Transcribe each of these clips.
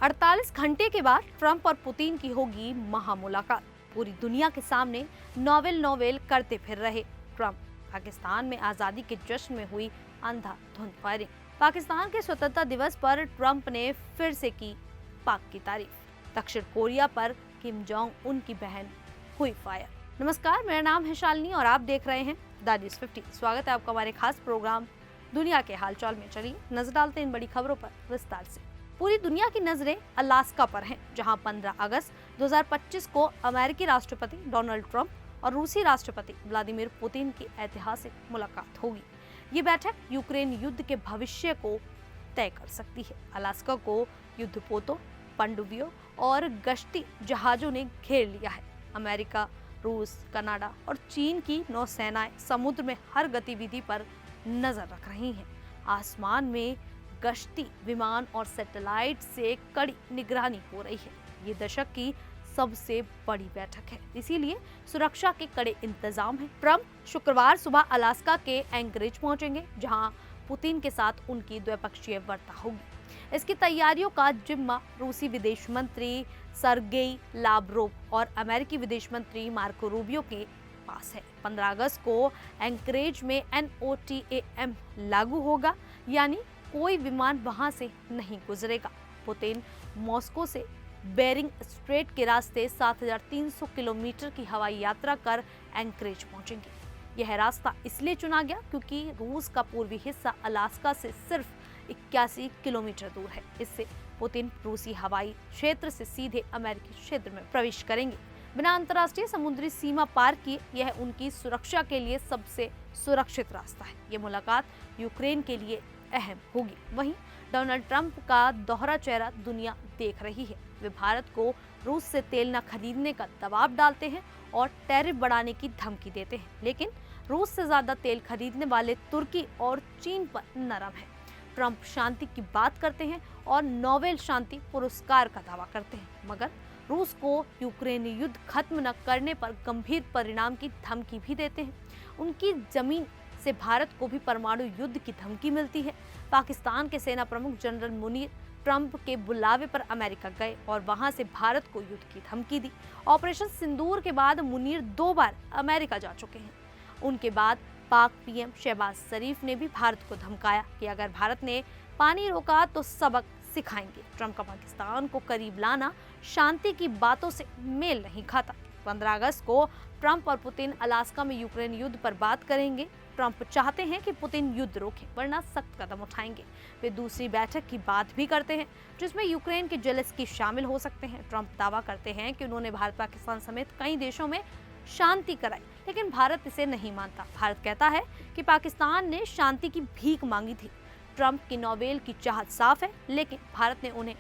48 घंटे के बाद ट्रंप और पुतिन की होगी महामुलाकात। पूरी दुनिया के सामने नोवेल करते फिर रहे ट्रंप। पाकिस्तान में आजादी के जश्न में हुई अंधाधुंध फायरिंग। पाकिस्तान के स्वतंत्रता दिवस पर ट्रंप ने फिर से की पाक की तारीफ। दक्षिण कोरिया पर किम जोंग उन की बहन हुई फायर। नमस्कार, मेरा नाम है शालिनी और आप देख रहे हैं द न्यूज़ 50। स्वागत है आपका हमारे खास प्रोग्राम दुनिया के हालचाल में। चलिए नजर डालते हैं इन बड़ी खबरों पर विस्तार से। पूरी दुनिया की नजरें अलास्का पर हैं, जहां 15 अगस्त 2025 को अमेरिकी राष्ट्रपति डोनाल्ड ट्रंप और रूसी राष्ट्रपति व्लादिमीर पुतिन की ऐतिहासिक मुलाकात होगी। ये बैठक यूक्रेन युद्ध के भविष्य को तय कर सकती है। अलास्का को युद्धपोतों, पनडुब्बियों और गश्ती जहाजों ने घेर लिया है। अमेरिका, रूस, कनाडा और चीन की नौसेनाएं समुद्र में हर गतिविधि पर नजर रख रही हैं। आसमान में गश्ती विमान और सैटेलाइट से कड़ी निगरानी हो रही है। ये दशक की सबसे बड़ी बैठक है, इसीलिए सुरक्षा के कड़े इंतजाम हैं। ट्रंप शुक्रवार सुबह अलास्का के एंकरेज पहुंचेंगे, जहां पुतिन के साथ उनकी द्विपक्षीय वार्ता होगी। इसकी तैयारियों का जिम्मा रूसी विदेश मंत्री सर्गेई लावरोव और अमेरिकी विदेश मंत्री मार्को रूबियो के पास है। 15 अगस्त को एंकरेज में NOTAM लागू होगा, यानी कोई विमान वहां से नहीं गुजरेगा। पुतिन मॉस्को से बेरिंग स्ट्रेट के रास्ते 7300 किलोमीटर की हवाई यात्रा कर एंकरेज पहुंचेंगे। यह रास्ता इसलिए चुना गया क्योंकि रूस का पूर्वी हिस्सा अलास्का से सिर्फ 81 किलोमीटर दूर है। इससे पुतिन रूसी हवाई क्षेत्र से सीधे अमेरिकी क्षेत्र में प्रवेश करेंगे बिना अंतर्राष्ट्रीय समुद्री सीमा पार किए। यह उनकी सुरक्षा के लिए सबसे सुरक्षित रास्ता है। ये मुलाकात यूक्रेन के लिए अहम होगी। वहीं डोनाल्ड ट्रंप का दोहरा चेहरा दुनिया देख रही है। वे भारत को रूस से तेल न खरीदने का दबाव डालते हैं और टैरिफ बढ़ाने की धमकी देते हैं, लेकिन रूस से ज्यादा तेल खरीदने वाले तुर्की और चीन पर नरम है। ट्रंप शांति की बात करते हैं और नोबेल शांति पुरस्कार का दावा करते हैं, मगर रूस को यूक्रेनी युद्ध खत्म न करने पर गंभीर परिणाम की धमकी भी देते हैं। उनकी जमीन से भारत को भी परमाणु युद्ध की धमकी मिलती है। पाकिस्तान के सेना प्रमुख जनरल मुनीर ट्रंप के बुलावे पर अमेरिका गए और वहां से भारत को युद्ध की धमकी दी। ऑपरेशन सिंदूर के बाद मुनीर 2 बार अमेरिका जा चुके हैं। उनके बाद पाक PM शहबाज शरीफ ने भी भारत को धमकाया कि अगर भारत ने पानी रोका तो सबक सिखाएंगे। ट्रंप का पाकिस्तान को करीब लाना शांति की बातों से मेल नहीं खाता। 15 अगस्त को ट्रंप और पुतिन अलास्का में यूक्रेन युद्ध पर बात करेंगे। ट्रंप चाहते हैं कि पुतिन युद्ध रोके, वरना सख्त कदम उठाएंगे। वे दूसरी बैठक की बात भी करते हैं, जिसमें यूक्रेन के जेलेंस्की शामिल हो सकते हैं। ट्रंप दावा करते हैं कि उन्होंने भारत, पाकिस्तान समेत कई देशों में शांति कराई, लेकिन भारत इसे नहीं मानता। भारत कहता है कि पाकिस्तान ने शांति की भीख मांगी थी। ट्रंप की नोबेल की चाहत साफ है, लेकिन भारत ने उन्हें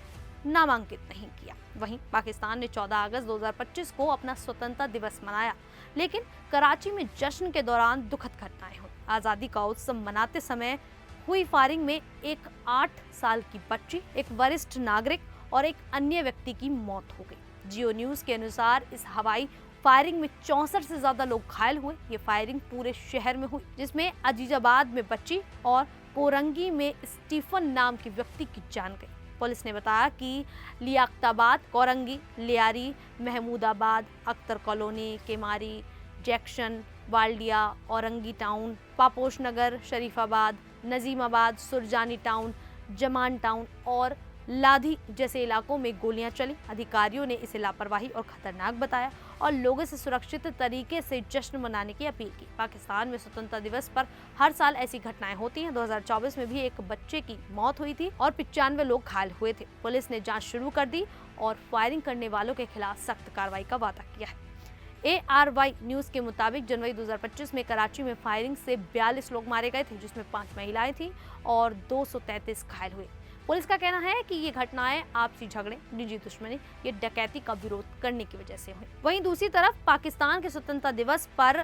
नामांकित नहीं किया। वहीं पाकिस्तान ने 14 अगस्त 2025 को अपना स्वतंत्रता दिवस मनाया, लेकिन कराची में जश्न के दौरान दुखद घटनाएं हुई। आज़ादी का उत्सव मनाते समय हुई फायरिंग में एक 8 साल की बच्ची, एक वरिष्ठ नागरिक और एक अन्य व्यक्ति की मौत हो गई। जियो न्यूज के अनुसार इस हवाई फायरिंग में 64 से ज्यादा लोग घायल हुए। ये फायरिंग पूरे शहर में हुई, जिसमें अजीजाबाद में बच्ची और कोरंगी में स्टीफन नाम के व्यक्ति की जान गई। पुलिस ने बताया कि लियाकताबाद, कोरंगी, लियारी, महमूदाबाद, अख्तर कॉलोनी, केमारी, जैक्शन, वाल्डिया, औरंगी टाउन, पापोश नगर, शरीफाबाद, नजीमाबाद, सुरजानी टाउन, जमान टाउन और लाधी जैसे इलाकों में गोलियां चली। अधिकारियों ने इसे लापरवाही और खतरनाक बताया और लोगों से सुरक्षित तरीके से जश्न मनाने की अपील की। पाकिस्तान में स्वतंत्रता दिवस पर हर साल ऐसी घटनाएं होती हैं। 2024 में भी एक बच्चे की मौत हुई थी और 95 लोग घायल हुए थे। पुलिस ने जांच शुरू कर दी और फायरिंग करने वालों के खिलाफ सख्त कार्रवाई का वादा किया है। ARY न्यूज के मुताबिक जनवरी 2025 में कराची में फायरिंग से 42 लोग मारे गए थे, जिसमें 5 महिलाएं थीं और 233 घायल हुए। पुलिस का कहना है कि ये घटनाएं आपसी झगड़े, निजी दुश्मनी या डकैती का विरोध करने की वजह से हुई। वहीं दूसरी तरफ पाकिस्तान के स्वतंत्रता दिवस पर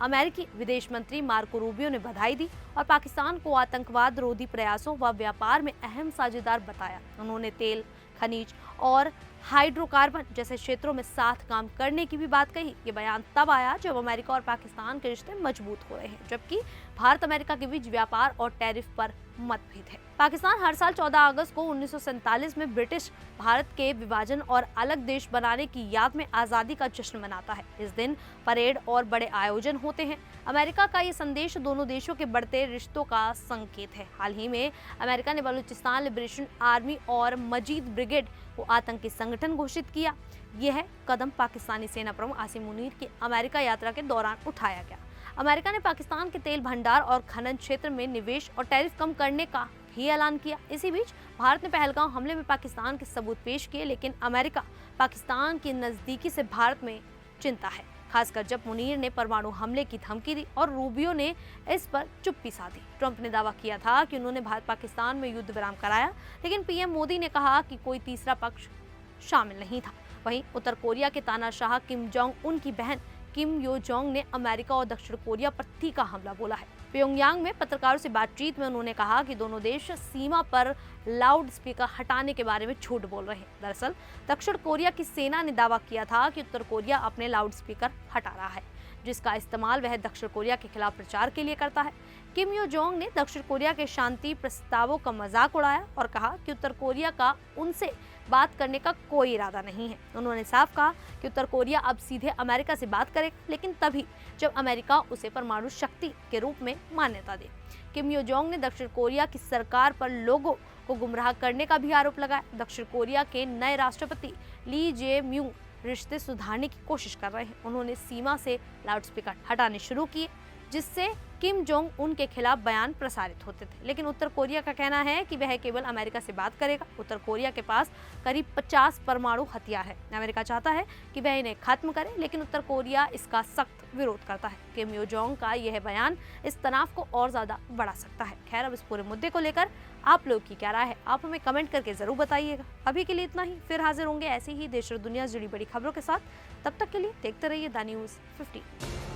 अमेरिकी विदेश मंत्री मार्को रूबियो ने बधाई दी और पाकिस्तान को आतंकवाद रोधी प्रयासों व व्यापार में अहम साझेदार बताया। उन्होंने तेल, खनिज और हाइड्रोकार्बन जैसे क्षेत्रों में साथ काम करने की भी बात कही। ये बयान तब आया जब अमेरिका और पाकिस्तान के रिश्ते मजबूत हो रहे हैं, जबकि भारत अमेरिका के बीच व्यापार और टैरिफ पर मतभेद है। पाकिस्तान हर साल 14 अगस्त को 1947 में ब्रिटिश भारत के विभाजन और अलग देश बनाने की याद में आज़ादी का जश्न मनाता है। इस दिन परेड और बड़े आयोजन होते हैं। अमेरिका का ये संदेश दोनों देशों के बढ़ते रिश्तों का संकेत है। हाल ही में अमेरिका ने बलूचिस्तान लिबरेशन आर्मी और मजीद ब्रिगेड को आतंकी संगठन घोषित किया। यह कदम पाकिस्तानी सेना प्रमुख आसिम मुनीर की अमेरिका यात्रा के दौरान उठाया गया। अमेरिका ने पाकिस्तान के तेल भंडार और खनन क्षेत्र में निवेश और टैरिफ कम करने का भी ऐलान किया। इसी बीच भारत ने पहलगाम हमले में पाकिस्तान के सबूत पेश किए, लेकिन अमेरिका पाकिस्तान की नजदीकी से भारत में चिंता है, खासकर जब मुनीर ने परमाणु हमले की धमकी दी और रूबियो ने इस पर चुप्पी साधी। ट्रंप ने दावा किया था कि उन्होंने भारत पाकिस्तान में युद्ध विराम कराया, लेकिन पीएम मोदी ने कहा कि कोई तीसरा पक्ष शामिल नहीं था। वहीं उत्तर कोरिया के तानाशाह किम जोंग उन की बहन किम यो जोंग ने अमेरिका और दक्षिण कोरिया पर तीखा हमला बोला है। प्योंगयांग में पत्रकारों से बातचीत में उन्होंने कहा कि दोनों देश सीमा पर लाउड स्पीकर हटाने के बारे में झूठ बोल रहे हैं। दरअसल दक्षिण कोरिया की सेना ने दावा किया था कि उत्तर कोरिया अपने लाउड स्पीकर हटा रहा है, जिसका इस्तेमाल वह दक्षिण कोरिया के खिलाफ प्रचार के लिए करता है। किम यो जोंग ने दक्षिण कोरिया के शांति प्रस्तावों का मजाक उड़ाया और कहा कि उत्तर कोरिया का उनसे बात करने का कोई इरादा नहीं है। उन्होंने साफ कहा कि उत्तर कोरिया अब सीधे अमेरिका से बात करेगा, लेकिन तभी जब अमेरिका उसे परमाणु शक्ति के रूप में मान्यता दे। किम यो जोंग ने दक्षिण कोरिया की सरकार पर लोगों को गुमराह करने का भी आरोप लगाया। दक्षिण कोरिया के नए राष्ट्रपति ली जे म्यूंग रिश्ते सुधारने की कोशिश कर रहे हैं। उन्होंने सीमा से लाउडस्पीकर हटाने शुरू किए, जिससे किम जोंग उन के खिलाफ बयान प्रसारित होते थे, लेकिन उत्तर कोरिया का कहना है कि वह केवल अमेरिका से बात करेगा। उत्तर कोरिया के पास करीब 50 परमाणु हथियार है। अमेरिका चाहता है कि वह इन्हें खत्म करे, लेकिन उत्तर कोरिया इसका सख्त विरोध करता है। किम यो जोंग का यह बयान इस तनाव को और ज्यादा बढ़ा सकता है। खैर, अब इस पूरे मुद्दे को लेकर आप लोग की क्या राय है, आप हमें कमेंट करके जरूर बताइएगा। अभी के लिए इतना ही, फिर हाजिर होंगे ऐसे ही देश और दुनिया से जुड़ी बड़ी खबरों के साथ। तब तक के लिए देखते रहिए द न्यूज़ 15।